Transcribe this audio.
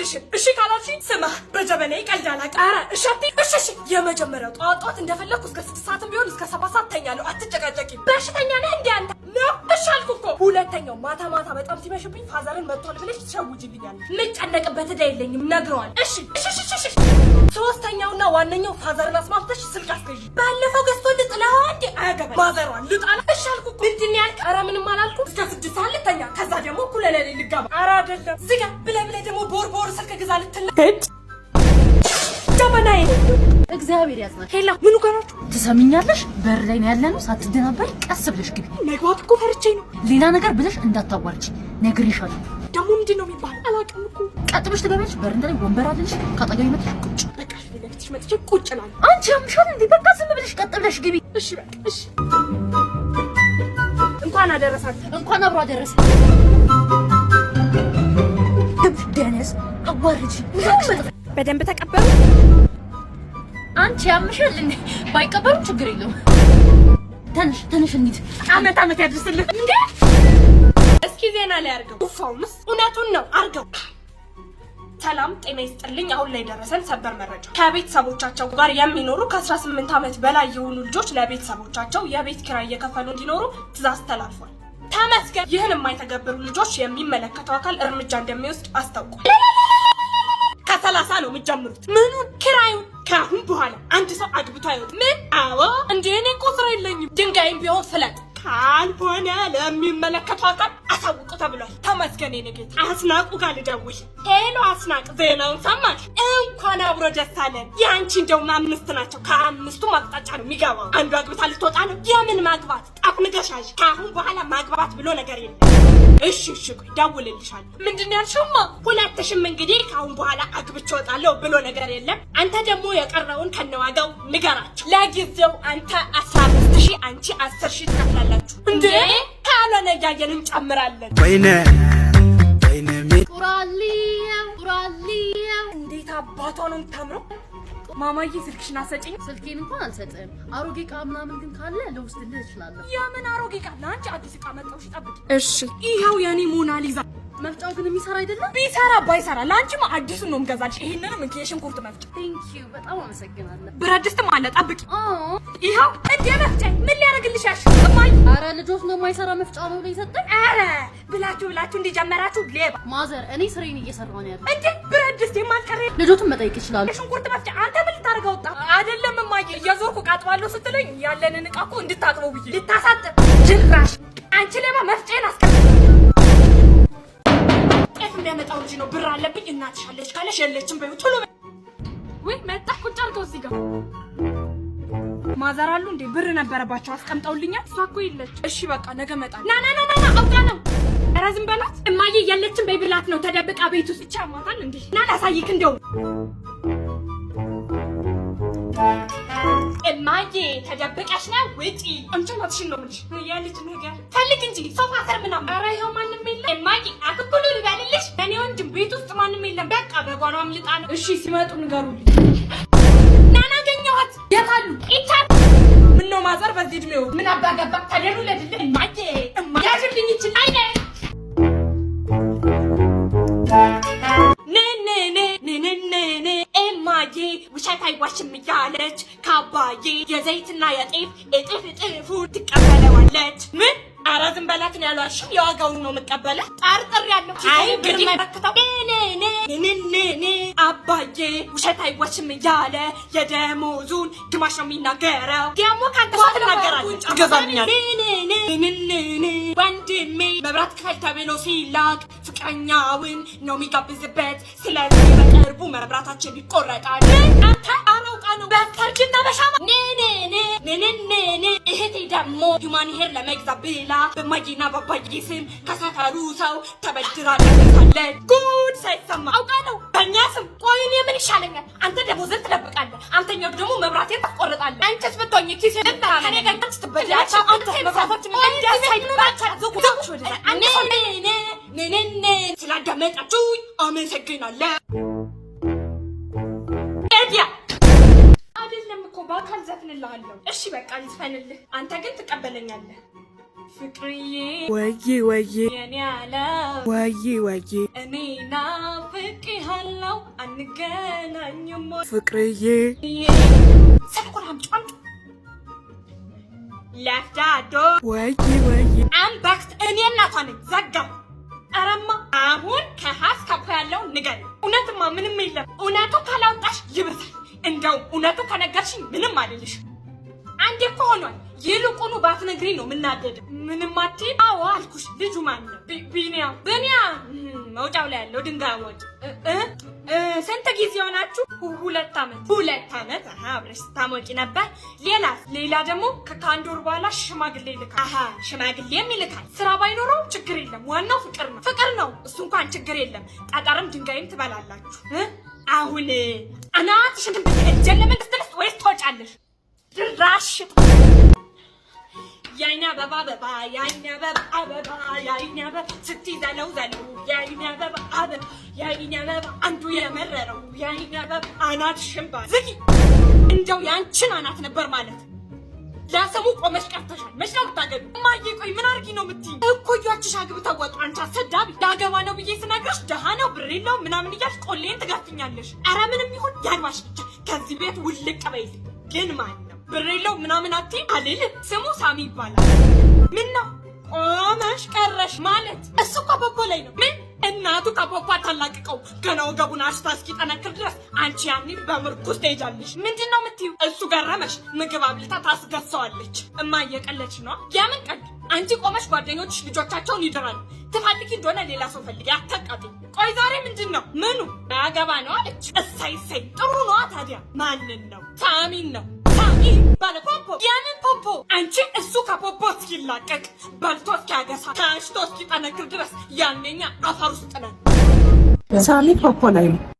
እባክሽን እሺ ካላልሽ ስማ በጀበናዬ ቀልድ አላውቅም። ኧረ እሺ አትይ እሺ የመጀመሪያው ጠዋት እንደፈለኩ እስከ 6 ሰዓትም ቢሆን እስከ 7 ሰዓት ተኛለሁ። አትጨቃጨቂ። በሽተኛ ነህ እንዴ አንተ? ነው እሺ አልኩ እኮ። ሁለተኛው ማታ በጣም ሲመሽብኝ ፋዘርን መጥቷል ብለሽ ትሸውጂልኛለሽ። ልጨነቅበት እዳ የለኝም ነግረዋል። እሺ ሶስተኛውና ዋነኛው ፋዘርን አስማምተሽ ስልክ አስገዢ። ባለፈው ገዝቶልህ ጥለኸው እንዴ? አያገባኝ። ማዘሯን ልጣላ። እሺ አልኩ እኮ። ምንድን ነው ያልከው? ኧረ ምንም አላልኩም። እስከ 6 ሰዓት ልተኛ ከዛ ደግሞ እኩለ ሌሊት ልገባ። ኧረ አይደለም ዝጋ ብለህ ደግሞ ቦር ስልክ ግዛ ልትል ጀበናዬ እግዚአብሔር ያጽናሽ። ሄላ ምኑ ጋር ናችሁ? ትሰሚኛለሽ? በር ላይ ነው ያለነው። ሳትደናበሪ ቀስ ብለሽ ግቢ። መግባት እኮ ፈርቼ ነው። ሌላ ነገር ብለሽ እንዳታዋርጂ ነግሬሻለሁ። ደግሞ ምንድን ነው የሚባለው? አላውቅም እኮ። ቀጥ ብለሽ ትገቢያለሽ። በረንዳ ላይ ወንበር አለልሽ። ካጠገቢ መጥተሽ ቁጭ። በቃ እሺ ለፍትሽ መጥቼ ቁጭ እላለሁ። አንቺ ያምሻል እንዴ? በቃ ዝም ብለሽ ቀጥ ብለሽ ግቢ። እሺ በቃ እሺ። እንኳን አደረሳችሁ። እንኳን አብሮ አደረሰ። ደነስ አዋርጂ። በደንብ ተቀበሉ። አንቺ ያምሻል እንዴ? ባይቀበሉ ችግር የለውም። ተነሽ እንሂድ። አመት ያድርስልህ እንዴ። እስኪ ዜና ላይ አርገው። ኡፋውንስ እውነቱን ነው አርገው። ሰላም ጤና ይስጥልኝ። አሁን ላይ ደረሰን ሰበር መረጃ። ከቤተሰቦቻቸው ጋር የሚኖሩ ከ18 ዓመት በላይ የሆኑ ልጆች ለቤተሰቦቻቸው የቤት ኪራይ እየከፈሉ እንዲኖሩ ትዕዛዝ ተላልፏል። ተመስገን። ይህን የማይተገብሩ ልጆች የሚመለከተው አካል እርምጃ እንደሚወስድ አስታውቋል። ከ30 ነው የምትጀምሩት። ምኑን? ኪራዩን። ከአሁን በኋላ አንድ ሰው አግብቶ አይወጥ። ምን? አዎ እንዴ እኔ እኮ ስራ የለኝም። ድንጋይም ቢሆን ፍለጥ፣ ካልሆነ ለሚመለከተው አካል አሳውቁ ተብሏል። ተመስገን የኔ ጌታ። አስናቁ ጋር ልደውል። ሄሎ አስናቅ፣ ዜናውን ሰማሽ? እንኳን አብሮ ደስ አለን። የአንቺ እንደውም 5 ናቸው። ከ5ቱም አቅጣጫ ነው የሚገባው። አንዱ አግብታ ልትወጣ ነው። የምን ማግባት? ጣፍንገሻሽ። ከአሁን በኋላ ማግባት ብሎ ነገር የለም። እሺ ቆይ ደውልልሻለሁ። ምንድን ነው ያልሽውማ? ሁለትሽም እንግዲህ ከአሁን በኋላ አግብቼ እወጣለሁ ብሎ ነገር የለም። አንተ ደግሞ የቀረውን ከነዋጋው ንገራቸው። ለጊዜው አንተ 15,000 አንቺ 10,000 ትከፍላላችሁ። እንዴ ካልሆነ እያየን እንጨምራለን። ወይኔ ቁራሊያ እንዴት አባቷ ነው የምታምረው። ማማዬ ስልክሽን አሰጪኝ። ስልኬን እንኳን አልሰጥም። አሮጌ ዕቃ ምናምን ግን ካለ ልወስድልህ እችላለሁ። የምን አሮጌ ዕቃ? ለአንቺ አዲስ ዕቃ መጣሁሽ፣ ጠብቂ። እሺ ይኸው የኔ ሞናሊዛ። መፍጫው ግን የሚሰራ አይደለም። ቢሰራ ባይሰራ ለአንቺማ አዲሱን ነው የምገዛልሽ። ይሄንንም እንኪ የሽንኩርት መፍጫ። ቴንክ ዩ በጣም አመሰግናለሁ። ብረት ድስትም አለ፣ ጠብቂ። ይኸው እንደ መፍጫ ምን ሊያደርግልሽ ያልሽ? እማዬ ኧረ ልጆት ነው የማይሰራ መፍጫ ነው ብሎ ይሰጠኝ። ኧረ ብላችሁ እንዲጀመራችሁ ሌባ። ማዘር እኔ ስሬን እየሰራሁ ነው ያለው። እንዴ ብረት ድስት የማልቀረ ልጆቱን መጠየቅ ይችላል። የሽንኩርት መፍጫ አንተ ምን ልታደርገው ወጣ? አይደለም እማዬ እየዞርኩ ቃጥባለሁ ስትለኝ ያለንን ዕቃ እኮ እንድታጥበው ብዬ ልታሳጥብ። ጅራሽ አንቺ ሌባ መፍጫዬን አስቀምጥ። ጤፍ የሚያመጣው ልጅ ነው። ብር አለብኝ። እናትሽ አለች ካለሽ የለችም በይው ቶሎ። ወይ መጣ ቁጭ አልከው እዚህ ጋር ማዘር አሉ እንዴ? ብር ነበረባቸው አስቀምጠውልኛል። እሷ እኮ የለች። እሺ በቃ ነገ እመጣለሁ። ና አውቃ ነው። ኧረ ዝም በላት እማዬ የለችም በይ ብላት ነው ተደብቃ ቤት ውስጥ ይቻማታል እንዴ? ና ላሳይክ እንደው እማዬ ተደብቀሽ ነው ውጪ። አንቺ ናትሽን ነው የምልሽ። የልጅ ነገር ፈልግ እንጂ ሶፋ ስር ምናምን። ኧረ ይኸው ማንም የለም እማዬ። አትኩሉ ልበልልሽ። እኔ ወንድም ቤት ውስጥ ማንም የለም። በቃ በጓሮ አምልጣ ነው። እሺ ሲመጡ ንገሩልኝ። ናና አገኘኋት። የት አሉ? ኢቻት ምን ነው ማዘር በዚህ እድሜው ምን አባገባ ተደሩ ለድልህ እማዬ ያዥልኝ ይችል አይነ ኔ እማዬ ውሸት አይዋሽም እያለች ከአባዬ የዘይትና የጤፍ እጥፍ ትቀበለዋለች። ምን? ኧረ ዝም በላት ነው ያሏሽም። የዋጋውን ነው የምቀበለው። ጠርጥሬያለሁ። አይ እንግዲህ መረክተው ኔ አባዬ ውሸት አይዋሽም እያለ የደሞዙን ግማሽ ነው የሚናገረው። ደግሞ ካንተ ትናገራለች። ትገዛልኛል። ወንድሜ መብራት ክፈል ተብሎ ሲላክ ፍቅረኛውን ነው የሚጋብዝበት። ስለዚህ በቅርቡ መብራታችን ይቆረጣል። አንተ አራውቃ ነው በሰርጅና በሻማ እህቴ ደግሞ ሂውማን ሄር ለመግዛት ብላ በማጊና በአባዬ ስም ከሰፈሩ ሰው ተበድራ ለምሳለች። ጉድ ሳይሰማ አውቃ ነው በእኛ ስም። ቆይ እኔ ምን ይሻለኛል? አንተ ደሞዝን ትደብቃለህ፣ አንተኛው ደግሞ መብራቴን ታስቆርጣለህ። አንቺስ ብትሆኚ ኪሴ ከኔ ጋር ትበጃለሽ። አንተ መብራታችን ስላዳመጣችሁ አመሰግናለሁ። ኤዲያ አይደለም እኮ በአካል ዘፍንልሃለሁ። እሺ በቃ ልዝፈንልህ፣ አንተ ግን ትቀበለኛለህ። ፍቅርዬ ወዬ የኔ አለ ወዬ እኔ ናፍቄሃለሁ አንገናኝም ፍቅርዬ ስልኩን አምጪ ለፍዳዶ ወዬ አምባክት እኔ እናቷ ነኝ ዘጋው አረማ አሁን ከሀስ ከፋ ያለው ንገሪ እውነትማ ምንም የለም እውነቱ ካላወጣሽ ይብሳል እንደው እውነቱ ከነገርሽኝ ምንም አይደልሽ አንዴ እኮ ሆኗል ይልቁኑ ባትነግሪ ነው ምናደድ ምንም አትይ አዎ አልኩሽ ልጁ ማን ነው ቢኒያም መውጫው ላይ ያለው ድንጋይ ወጭ ስንት ጊዜ ሆናችሁ 2 ዓመት አብረሽ ታሞቂ ነበር ሌላ ደግሞ ከአንድ ወር በኋላ ሽማግሌ ይልካል ሽማግሌም ይልካል ስራ ባይኖረው ችግር የለም ዋናው ፍቅር ነው እሱ እንኳን ችግር የለም ጠጠርም ድንጋይም ትበላላችሁ አሁን አናትሽን እጀን ለመንግስት ወይስ ትወጫለሽ ድራሽ ያይና አበባ ያይና አበባ ያይና አበባ ስትይዘለው ዘለው ያይና አበባ ያይና አበባ አንዱ የመረረው ያይና አበባ አናት ሽምባ ዝጊ እንደው ያንቺን አናት ነበር ማለት ለሰሙ ቆመሽ ቀርተሻል መች ነው ብታገቢ እማዬ ቆይ ምን አርጊ ነው የምትይኝ እኮያችሽ አግብተው ወጡ አንቺ አሰዳቢ ዳገባ ነው ብዬ ስነግርሽ ደሃ ነው ብር የለውም ምናምን እያልሽ ቆሌን ትጋፍኛለሽ ኧረ ምንም ይሁን ያልባሽ ብቻ ከዚህ ቤት ውልቅ በይልኝ ግን ማን ብር የለውም ምናምን አትይ አልልም ስሙ ሳሚ ይባላል ምን ነው ቆመሽ ቀረሽ ማለት እሱ ከፖፖ ላይ ነው ምን እናቱ ከፖፖ አታላቅቀው ገና ወገቡን አሽታ እስኪጠነክር ድረስ አንቺ ያኔ በምርኩዝ ትሄጃለሽ ምንድን ነው የምትይው እሱ ገረመሽ ምግብ አብልታ ታስገሳዋለች እማዬ ቀለድሽ ነው የምን ቀልድ አንቺ ቆመሽ ጓደኞችሽ ልጆቻቸውን ይድራሉ ትፈልጊ እንደሆነ ሌላ ሰው ፈልጊ አታቃጥኝ ቆይ ዛሬ ምንድን ነው ምኑ አገባ ነው አለች እሰይ ጥሩ ነው ታዲያ ማንን ነው ሳሚን ነው ባለ ፖፖ ያንን ፖፖ አንቺ እሱ ከፖፖ እስኪላቀቅ በልቶ እስኪያገሳ ታሽቶ እስኪጠነክር ድረስ ያንኛ አፈር ውስጥ ነን ሳሚ ፖፖ ላይ ነው